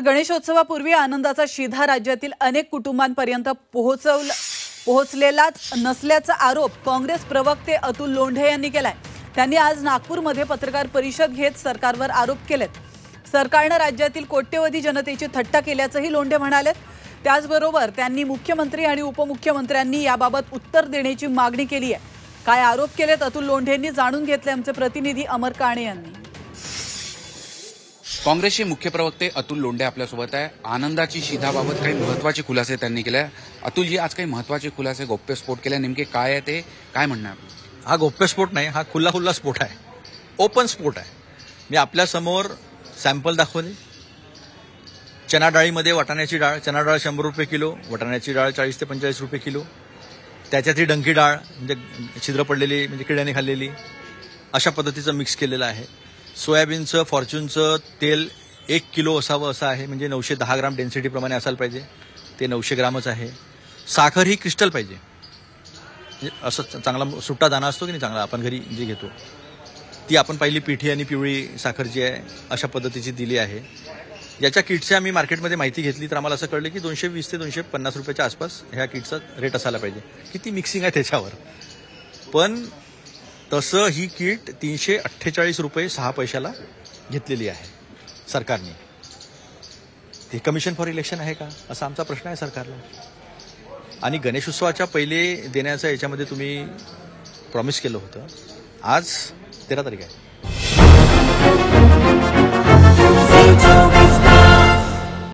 गणेशोत्सवापूर्वी आनंदाचा शिधा राज्यातील अनेक कुटुंबांपर्यंत पोहोचलेलाच नसल्याचा आरोप काँग्रेस प्रवक्ते अतुल लोंढे यांनी केलाय। त्यांनी आज नागपूरमध्ये पत्रकार परिषद घेत सरकारवर आरोप केलेत। सरकारने राज्यातील कोट्यवधी जनतेची थट्टा केल्याचंही लोंढे म्हणालेत। त्याचबरोबर त्यांनी मुख्यमंत्री आणि उपमुख्यमंत्र्यांनी याबाबत उत्तर देण्याची मागणी केली आहे। काय आरोप केलेत अतुल लोंढेंनी जाणून घेतले आमचे प्रतिनिधी अमर काणे यांनी। काँग्रेसचे मुख्य प्रवक्ते अतुल लोंढे आपल्यासोबत आहे। आनंदाची शिधाबाबत काही महत्त्वाचे खुलासे त्यांनी केले। अतुलजी, आज काही महत्त्वाचे खुलासे गौप्यस्फोट केले, नेमके काय आहे ते काय म्हणणार? हा गौप्यस्फोट नाही, हा खुला स्फोट आहे, ओपन स्फोट आहे। मी आपल्या समोर सॅम्पल दाखवले। चना डाळीमध्ये वाटाण्याची डाळ, चना डाळ 100 रुपये किलो, वाटाण्याची डाळ 40 ते 45 रुपये किलो, त्याच्यातही डंकी डाळ म्हणजे छिद्र पडलेली म्हणजे किड्याने खाल्लेली, अशा पद्धतीचं मिक्स केलेलं आहे। सोयाबीनचं फॉर्च्यूनचं तेल 1 किलो असावं असं आहे, म्हणजे 910 ग्राम डेन्सिटीप्रमाणे असायला पाहिजे, ते 900 ग्रामच आहे। साखर ही क्रिस्टल पाहिजे, म्हणजे असं चांगला सुट्टा दाणा असतो की नाही चांगला आपण घरी जे घेतो, ती आपण पहिली पिठी आणि पिवळी साखर जी आहे अशा पद्धतीची दिली आहे। याच्या किटची आम्ही मार्केटमध्ये माहिती घेतली तर आम्हाला असं कळलं की 220 ते 250 रुपयाच्या आसपास ह्या किटचा रेट असायला पाहिजे। किती मिक्सिंग आहे त्याच्यावर, पण तसं ही किट 348 रुपये 6 पैशाला घेतलेली आहे सरकारने। ते कमिशन फॉर इलेक्शन आहे का असा आमचा प्रश्न आहे सरकारला। आणि गणेशोत्सवाच्या पहिले देण्याचं याच्यामध्ये तुम्ही प्रॉमिस केलं होतं। आज 13 तारीख आहे।